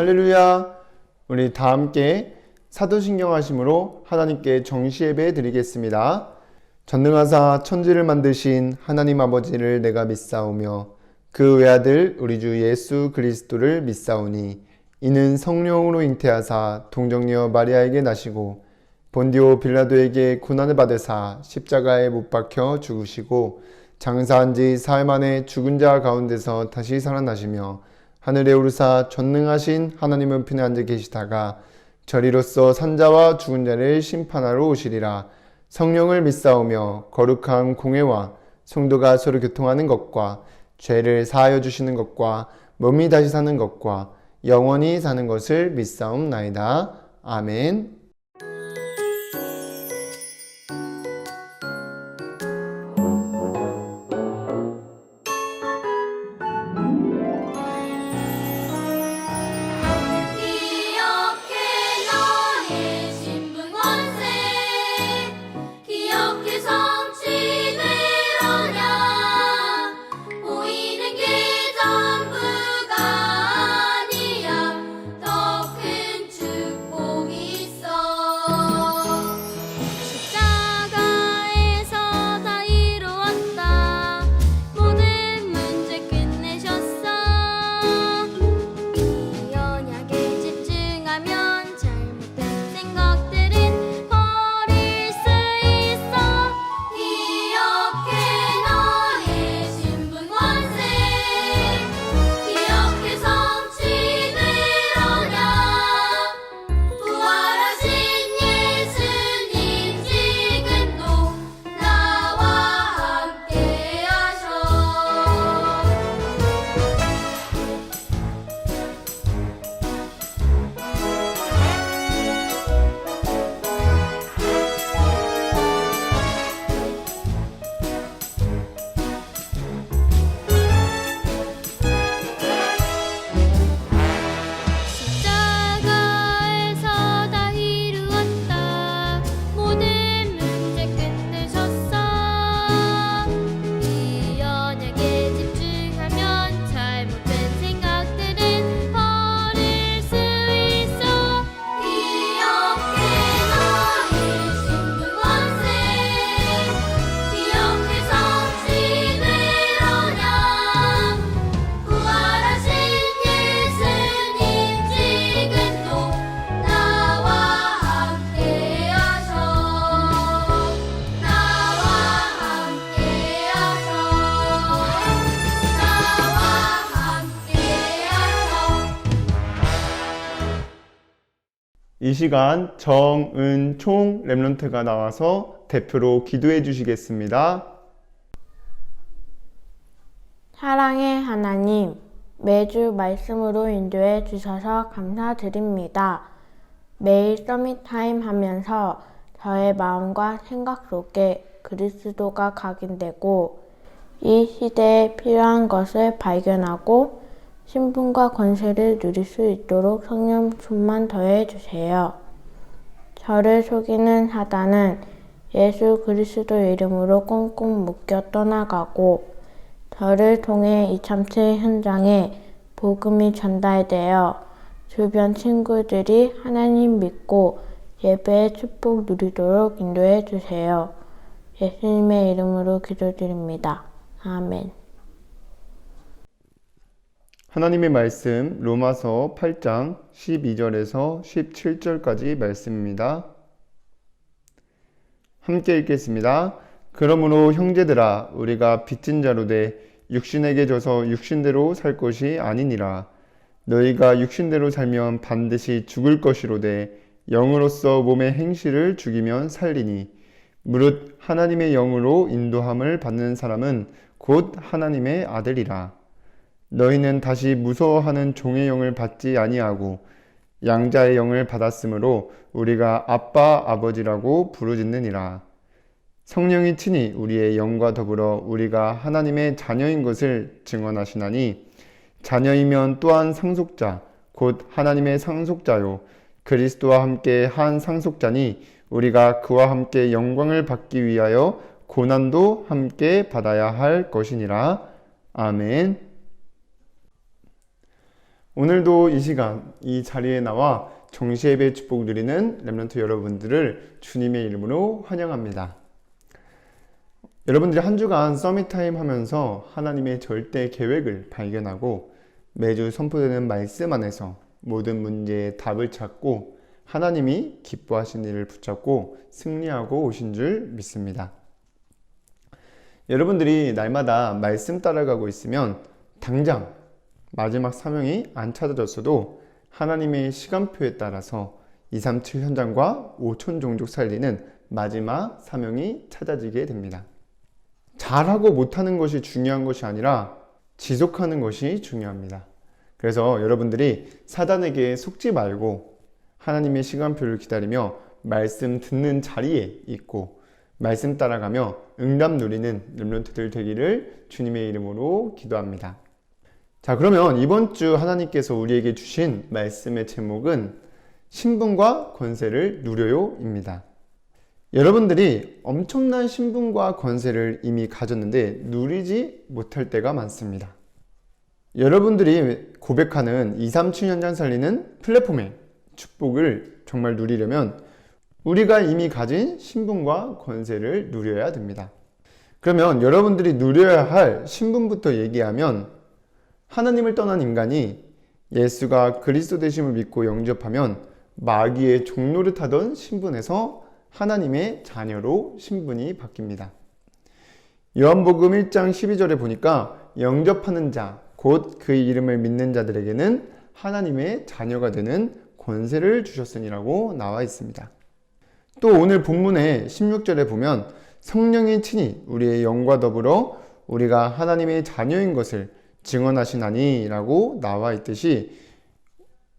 할렐루야. 우리 다 함께 사도신경 하심으로 하나님께 정시예배 드리겠습니다. 전능하사 천지를 만드신 하나님 아버지를 내가 믿사오며 그 외아들 우리 주 예수 그리스도를 믿사오니 이는 성령으로 잉태하사 동정녀 마리아에게 나시고 본디오 빌라도에게 고난을 받으사 십자가에 못 박혀 죽으시고 장사한 지 사흘 만에 죽은 자 가운데서 다시 살아나시며 하늘에 오르사 전능하신 하나님은 편에 앉아 계시다가 저리로서 산자와 죽은 자를 심판하러 오시리라. 성령을 믿사오며 거룩한 공회와 성도가 서로 교통하는 것과 죄를 사하여 주시는 것과 몸이 다시 사는 것과 영원히 사는 것을 믿사옵나이다. 아멘. 이 시간 정은총 렘넌트가 나와서 대표로 기도해 주시겠습니다. 사랑의 하나님, 매주 말씀으로 인도해 주셔서 감사드립니다. 매일 서밋타임 하면서 저의 마음과 생각 속에 그리스도가 각인되고 이 시대에 필요한 것을 발견하고 신분과 권세를 누릴 수 있도록 성령 충만 더해 주세요. 저를 속이는 사단은 예수 그리스도 이름으로 꽁꽁 묶여 떠나가고 저를 통해 237 현장에 복음이 전달되어 주변 친구들이 하나님 믿고 예배의 축복 누리도록 인도해 주세요. 예수님의 이름으로 기도드립니다. 아멘. 하나님의 말씀 로마서 8장 12절에서 17절까지 말씀입니다. 함께 읽겠습니다. 그러므로 형제들아 우리가 빚진 자로 돼 육신에게 져서 육신대로 살 것이 아니니라. 너희가 육신대로 살면 반드시 죽을 것이로되 영으로서 몸의 행실을 죽이면 살리니 무릇 하나님의 영으로 인도함을 받는 사람은 곧 하나님의 아들이라. 너희는 다시 무서워하는 종의 영을 받지 아니하고 양자의 영을 받았으므로 우리가 아빠 아버지라고 부르짖느니라. 성령이 친히 우리의 영과 더불어 우리가 하나님의 자녀인 것을 증언하시나니 자녀이면 또한 상속자 곧 하나님의 상속자요 그리스도와 함께 한 상속자니 우리가 그와 함께 영광을 받기 위하여 고난도 함께 받아야 할 것이니라. 아멘. 오늘도 이 시간 이 자리에 나와 정시예배 축복 누리는 렘넌트 여러분들을 주님의 이름으로 환영합니다. 여러분들이 한 주간 서밋타임 하면서 하나님의 절대 계획을 발견하고 매주 선포되는 말씀 안에서 모든 문제의 답을 찾고 하나님이 기뻐하신 일을 붙잡고 승리하고 오신 줄 믿습니다. 여러분들이 날마다 말씀 따라가고 있으면 당장 마지막 사명이 안 찾아졌어도 하나님의 시간표에 따라서 237 현장과 5천 종족 살리는 마지막 사명이 찾아지게 됩니다. 잘하고 못하는 것이 중요한 것이 아니라 지속하는 것이 중요합니다. 그래서 여러분들이 사단에게 속지 말고 하나님의 시간표를 기다리며 말씀 듣는 자리에 있고 말씀 따라가며 응답 누리는 렘넌트들 되기를 주님의 이름으로 기도합니다. 자, 그러면 이번 주 하나님께서 우리에게 주신 말씀의 제목은 신분과 권세를 누려요입니다. 여러분들이 엄청난 신분과 권세를 이미 가졌는데 누리지 못할 때가 많습니다. 여러분들이 고백하는 237 현장 살리는 플랫폼의 축복을 정말 누리려면 우리가 이미 가진 신분과 권세를 누려야 됩니다. 그러면 여러분들이 누려야 할 신분부터 얘기하면 하나님을 떠난 인간이 예수가 그리스도 되심을 믿고 영접하면 마귀의 종노릇하던 신분에서 하나님의 자녀로 신분이 바뀝니다. 요한복음 1장 12절에 보니까 영접하는 자, 곧 그의 이름을 믿는 자들에게는 하나님의 자녀가 되는 권세를 주셨으니라고 나와 있습니다. 또 오늘 본문의 16절에 보면 성령이 친히 우리의 영과 더불어 우리가 하나님의 자녀인 것을 증언하시나니 라고 나와 있듯이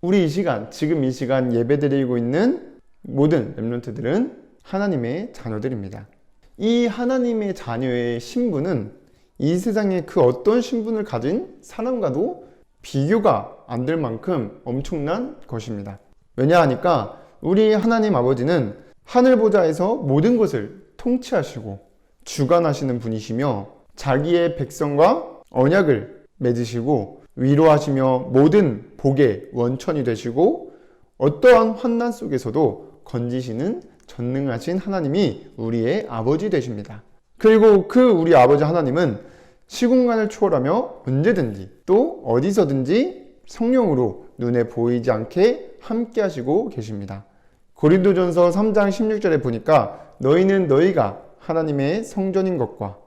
우리 이 시간, 지금 이 시간 예배드리고 있는 모든 렘넌트들은 하나님의 자녀들입니다. 이 하나님의 자녀의 신분은 이 세상의 그 어떤 신분을 가진 사람과도 비교가 안 될 만큼 엄청난 것입니다. 왜냐하니까 우리 하나님 아버지는 하늘 보좌에서 모든 것을 통치하시고 주관하시는 분이시며 자기의 백성과 언약을 맺으시고 위로하시며 모든 복의 원천이 되시고 어떠한 환난 속에서도 건지시는 전능하신 하나님이 우리의 아버지 되십니다. 그리고 그 우리 아버지 하나님은 시공간을 초월하며 언제든지 또 어디서든지 성령으로 눈에 보이지 않게 함께 하시고 계십니다. 고린도전서 3장 16절에 보니까 너희는 너희가 하나님의 성전인 것과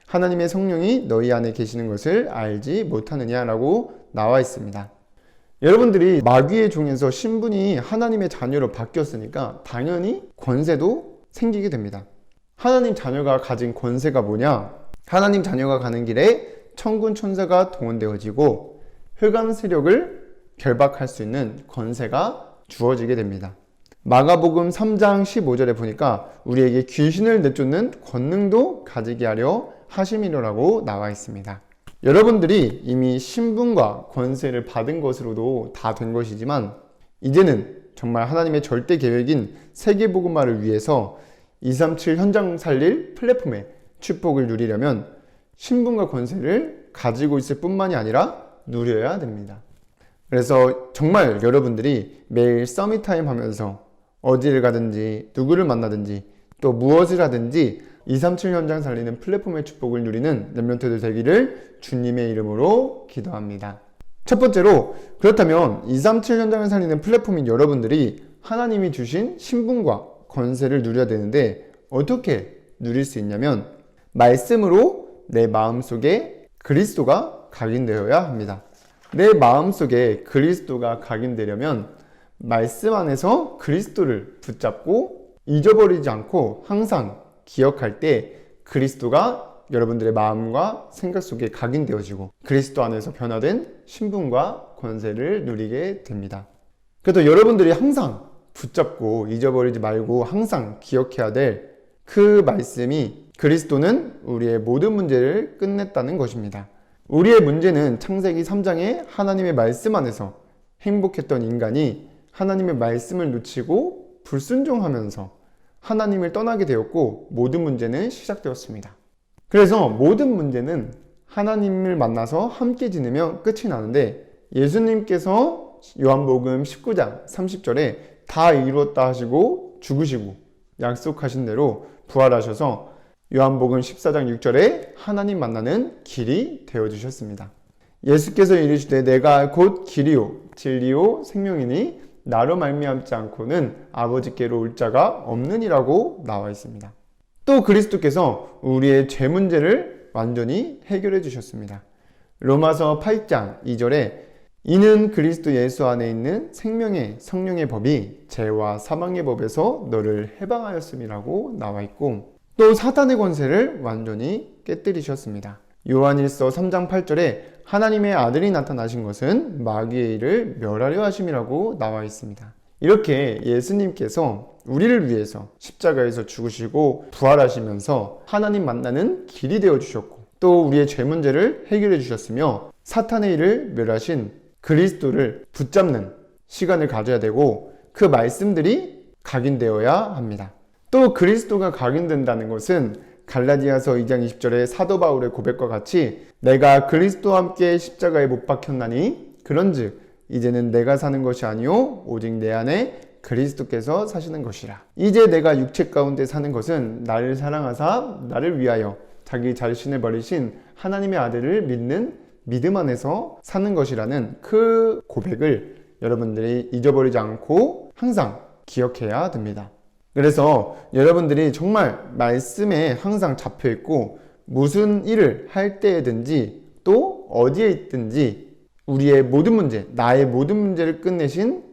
하나님의 성령이 너희 안에 계시는 것을 알지 못하느냐라고 나와 있습니다. 여러분들이 마귀의 종에서 신분이 하나님의 자녀로 바뀌었으니까 당연히 권세도 생기게 됩니다. 하나님 자녀가 가진 권세가 뭐냐? 하나님 자녀가 가는 길에 천군 천사가 동원되어지고 흑암 세력을 결박할 수 있는 권세가 주어지게 됩니다. 마가복음 3장 15절에 보니까 우리에게 귀신을 내쫓는 권능도 가지게 하려 하심이라고 나와 있습니다. 여러분들이 이미 신분과 권세를 받은 것으로도 다 된 것이지만 이제는 정말 하나님의 절대 계획인 세계복음화를 위해서 237 현장 살릴 플랫폼의 축복을 누리려면 신분과 권세를 가지고 있을 뿐만이 아니라 누려야 됩니다. 그래서 정말 여러분들이 매일 서밋타임 하면서 어디를 가든지 누구를 만나든지 또 무엇을 하든지 237 현장 살리는 플랫폼의 축복을 누리는 렘넌트들 되기를 주님의 이름으로 기도합니다. 첫 번째로 그렇다면 237 현장을 살리는 플랫폼인 여러분들이 하나님이 주신 신분과 권세를 누려야 되는데 어떻게 누릴 수 있냐면 말씀으로 내 마음속에 그리스도가 각인되어야 합니다. 내 마음속에 그리스도가 각인되려면 말씀 안에서 그리스도를 붙잡고 잊어버리지 않고 항상 기억할 때 그리스도가 여러분들의 마음과 생각 속에 각인되어지고 그리스도 안에서 변화된 신분과 권세를 누리게 됩니다. 그래도 여러분들이 항상 붙잡고 잊어버리지 말고 항상 기억해야 될 그 말씀이 그리스도는 우리의 모든 문제를 끝냈다는 것입니다. 우리의 문제는 창세기 3장의 하나님의 말씀 안에서 행복했던 인간이 하나님의 말씀을 놓치고 불순종하면서 하나님을 떠나게 되었고 모든 문제는 시작되었습니다. 그래서 모든 문제는 하나님을 만나서 함께 지내면 끝이 나는데 예수님께서 요한복음 19장 30절에 다 이루었다 하시고 죽으시고 약속하신 대로 부활하셔서 요한복음 14장 6절에 하나님 만나는 길이 되어주셨습니다. 예수께서 이르시되 내가 곧 길이요 진리요 생명이니 나로 말미암지 않고는 아버지께로 올 자가 없느니라고 나와 있습니다. 또 그리스도께서 우리의 죄 문제를 완전히 해결해 주셨습니다. 로마서 8장 2절에 이는 그리스도 예수 안에 있는 생명의 성령의 법이 죄와 사망의 법에서 너를 해방하였음이라고 나와 있고, 또 사탄의 권세를 완전히 깨뜨리셨습니다. 요한일서 3장 8절에 하나님의 아들이 나타나신 것은 마귀의 일을 멸하려 하심이라고 나와 있습니다. 이렇게 예수님께서 우리를 위해서 십자가에서 죽으시고 부활하시면서 하나님 만나는 길이 되어 주셨고, 또 우리의 죄 문제를 해결해 주셨으며 사탄의 일을 멸하신 그리스도를 붙잡는 시간을 가져야 되고, 그 말씀들이 각인되어야 합니다. 또 그리스도가 각인된다는 것은 갈라디아서 2장 20절의 사도 바울의 고백과 같이 내가 그리스도와 함께 십자가에 못 박혔나니 그런즉 이제는 내가 사는 것이 아니요 오직 내 안에 그리스도께서 사시는 것이라. 이제 내가 육체 가운데 사는 것은 나를 사랑하사 나를 위하여 자기 자신을 버리신 하나님의 아들을 믿는 믿음 안에서 사는 것이라는 그 고백을 여러분들이 잊어버리지 않고 항상 기억해야 됩니다. 그래서 여러분들이 정말 말씀에 항상 잡혀 있고 무슨 일을 할 때든지 또 어디에 있든지 우리의 모든 문제, 나의 모든 문제를 끝내신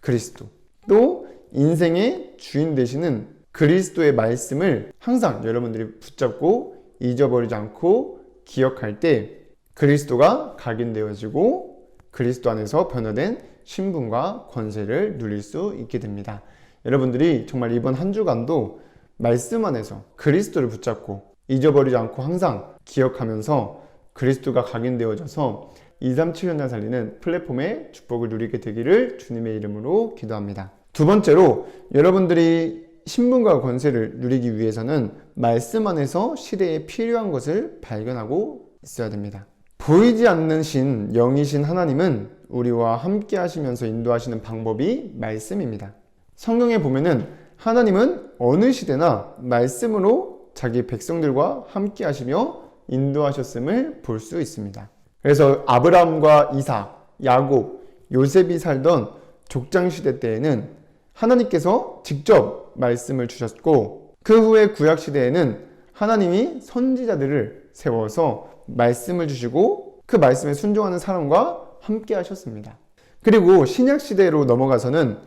그리스도, 또 인생의 주인 되시는 그리스도의 말씀을 항상 여러분들이 붙잡고 잊어버리지 않고 기억할 때 그리스도가 각인되어지고 그리스도 안에서 변화된 신분과 권세를 누릴 수 있게 됩니다. 여러분들이 정말 이번 한 주간도 말씀 안에서 그리스도를 붙잡고 잊어버리지 않고 항상 기억하면서 그리스도가 각인되어져서 237현장 살리는 플랫폼의 축복을 누리게 되기를 주님의 이름으로 기도합니다. 두 번째로 여러분들이 신분과 권세를 누리기 위해서는 말씀 안에서 시대에 필요한 것을 발견하고 있어야 됩니다. 보이지 않는 신, 영이신 하나님은 우리와 함께 하시면서 인도하시는 방법이 말씀입니다. 성경에 보면은 하나님은 어느 시대나 말씀으로 자기 백성들과 함께 하시며 인도하셨음을 볼 수 있습니다. 그래서 아브라함과 이삭, 야곱, 요셉이 살던 족장시대 때에는 하나님께서 직접 말씀을 주셨고, 그 후에 구약시대에는 하나님이 선지자들을 세워서 말씀을 주시고 그 말씀에 순종하는 사람과 함께 하셨습니다. 그리고 신약시대로 넘어가서는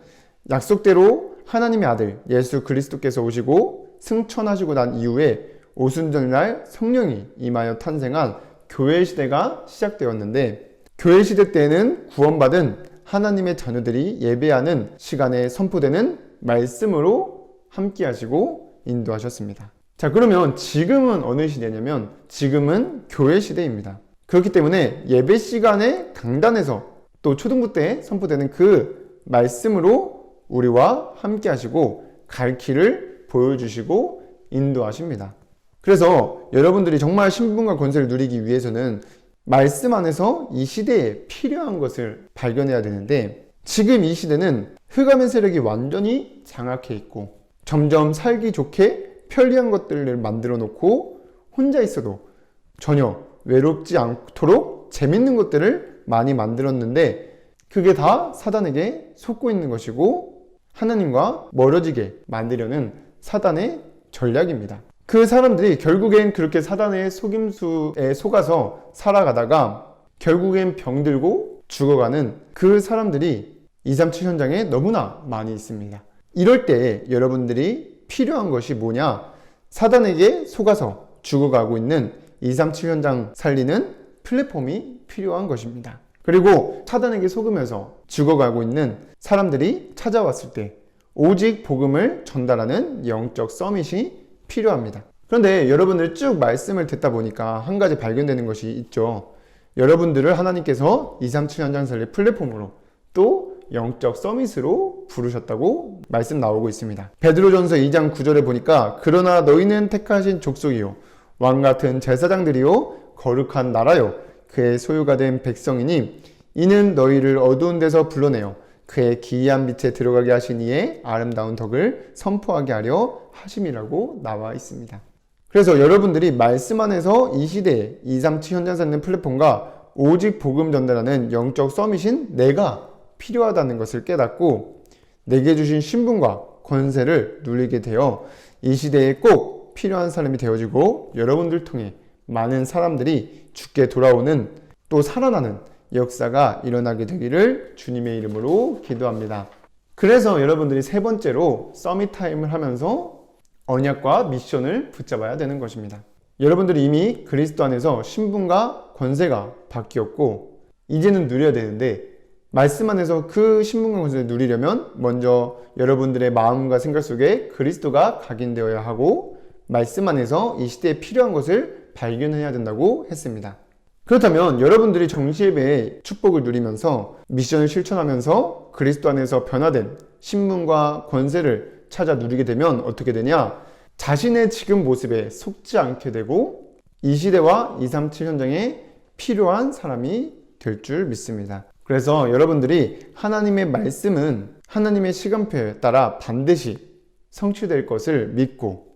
약속대로 하나님의 아들 예수 그리스도께서 오시고 승천하시고 난 이후에 오순절날 성령이 임하여 탄생한 교회 시대가 시작되었는데, 교회 시대 때에는 구원받은 하나님의 자녀들이 예배하는 시간에 선포되는 말씀으로 함께 하시고 인도하셨습니다. 자, 그러면 지금은 어느 시대냐면 지금은 교회 시대입니다. 그렇기 때문에 예배 시간에 강단에서 또 초등부 때 선포되는 그 말씀으로 우리와 함께 하시고 갈 길을 보여주시고 인도하십니다. 그래서 여러분들이 정말 신분과 권세를 누리기 위해서는 말씀 안에서 이 시대에 필요한 것을 발견해야 되는데, 지금 이 시대는 흑암의 세력이 완전히 장악해 있고 점점 살기 좋게 편리한 것들을 만들어 놓고 혼자 있어도 전혀 외롭지 않도록 재밌는 것들을 많이 만들었는데, 그게 다 사단에게 속고 있는 것이고 하나님과 멀어지게 만들려는 사단의 전략입니다. 그 사람들이 결국엔 그렇게 사단의 속임수에 속아서 살아가다가 결국엔 병들고 죽어가는 그 사람들이 237 현장에 너무나 많이 있습니다. 이럴 때 여러분들이 필요한 것이 뭐냐? 사단에게 속아서 죽어가고 있는 237 현장 살리는 플랫폼이 필요한 것입니다. 그리고 사단에게 속으면서 죽어가고 있는 사람들이 찾아왔을 때 오직 복음을 전달하는 영적 서밋이 필요합니다. 그런데 여러분들 쭉 말씀을 듣다 보니까 한 가지 발견되는 것이 있죠. 여러분들을 하나님께서 237 현장 살리 플랫폼으로 또 영적 서밋으로 부르셨다고 말씀 나오고 있습니다. 베드로전서 2장 9절에 보니까 그러나 너희는 택하신 족속이요 왕같은 제사장들이요 거룩한 나라요 그의 소유가 된 백성이니 이는 너희를 어두운 데서 불러내어 그의 기이한 빛에 들어가게 하신 이의 아름다운 덕을 선포하게 하려 하심이라고 나와 있습니다. 그래서 여러분들이 말씀 안에서 이 시대에 237 현장 쌓는 플랫폼과 오직 복음 전달하는 영적 서밋인 내가 필요하다는 것을 깨닫고 내게 주신 신분과 권세를 누리게 되어 이 시대에 꼭 필요한 사람이 되어지고 여러분들 통해 많은 사람들이 죽게 돌아오는 또 살아나는 역사가 일어나게 되기를 주님의 이름으로 기도합니다. 그래서 여러분들이 세 번째로 서밋 타임을 하면서 언약과 미션을 붙잡아야 되는 것입니다. 여러분들이 이미 그리스도 안에서 신분과 권세가 바뀌었고 이제는 누려야 되는데 말씀 안에서 그 신분과 권세를 누리려면 먼저 여러분들의 마음과 생각 속에 그리스도가 각인되어야 하고 말씀 안에서 이 시대에 필요한 것을 발견해야 된다고 했습니다. 그렇다면 여러분들이 정시예배의 축복을 누리면서 미션을 실천하면서 그리스도 안에서 변화된 신분과 권세를 찾아 누리게 되면 어떻게 되냐? 자신의 지금 모습에 속지 않게 되고 이 시대와 237 현장에 필요한 사람이 될 줄 믿습니다. 그래서 여러분들이 하나님의 말씀은 하나님의 시간표에 따라 반드시 성취될 것을 믿고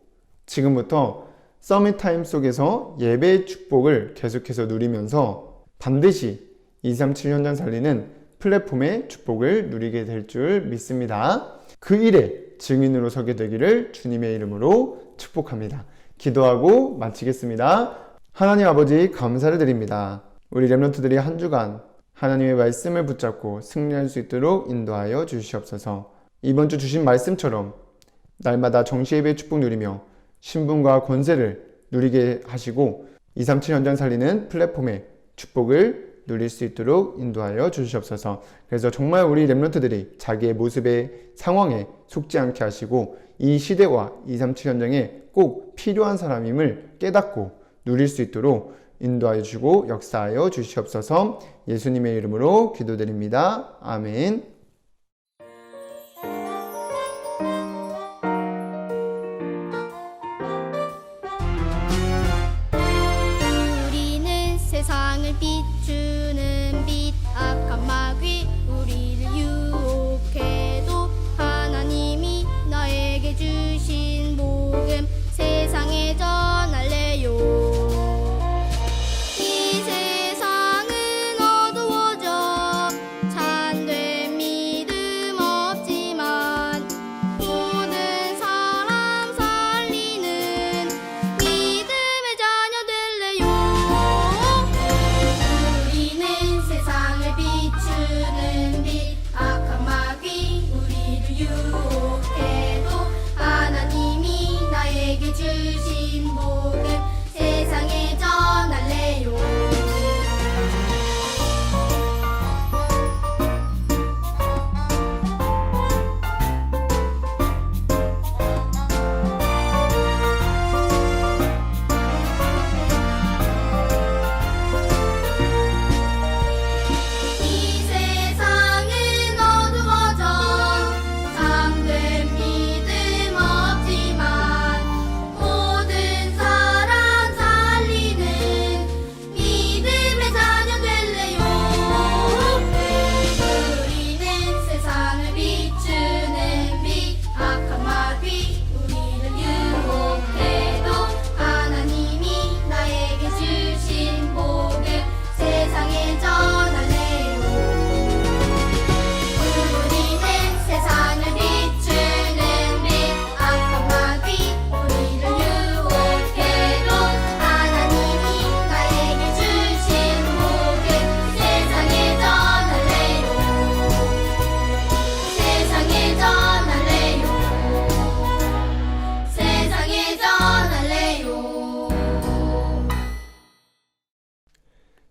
지금부터 서밋 타임 속에서 예배의 축복을 계속해서 누리면서 반드시 237 현장 살리는 플랫폼의 축복을 누리게 될 줄 믿습니다. 그 일의 증인으로 서게 되기를 주님의 이름으로 축복합니다. 기도하고 마치겠습니다. 하나님 아버지 감사를 드립니다. 우리 렘넌트들이 한 주간 하나님의 말씀을 붙잡고 승리할 수 있도록 인도하여 주시옵소서. 이번 주 주신 말씀처럼 날마다 정시예배의 축복 누리며 신분과 권세를 누리게 하시고 237 현장 살리는 플랫폼의 축복을 누릴 수 있도록 인도하여 주시옵소서. 그래서 정말 우리 렘넌트들이 자기의 모습의 상황에 속지 않게 하시고 이 시대와 237 현장에 꼭 필요한 사람임을 깨닫고 누릴 수 있도록 인도하여 주시고 역사하여 주시옵소서. 예수님의 이름으로 기도드립니다. 아멘. 세상을 비추는 빛 악한 마귀 우리를 유혹해도 하나님이 나에게 주신 복음 세상에 전할래요. 이 세상은 어두워져 참된 믿음 없지만 모든 사람 살리는 믿음의 자녀 될래요. 세상을 비추는 빛 악한 마귀 우리를 유혹해도 하나님이 나에게 주신 복음 세상에 전할래요.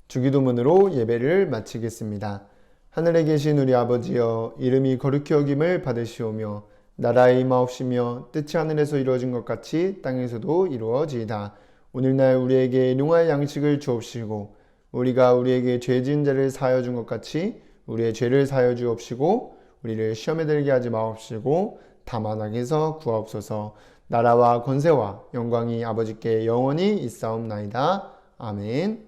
주기도문으로 예배를 마치겠습니다. 하늘에 계신 우리 아버지여, 이름이 거룩히 여김을 받으시오며 나라의 임하옵시며 뜻이 하늘에서 이루어진 것 같이 땅에서도 이루어지이다. 오늘날 우리에게 일용할 양식을 주옵시고 우리가 우리에게 죄 지은 자를 사하여 준 것 같이 우리의 죄를 사하여 주옵시고 우리를 시험에 들게 하지 마옵시고 다만 악에서 구하옵소서. 나라와 권세와 영광이 아버지께 영원히 있사옵나이다. 아멘.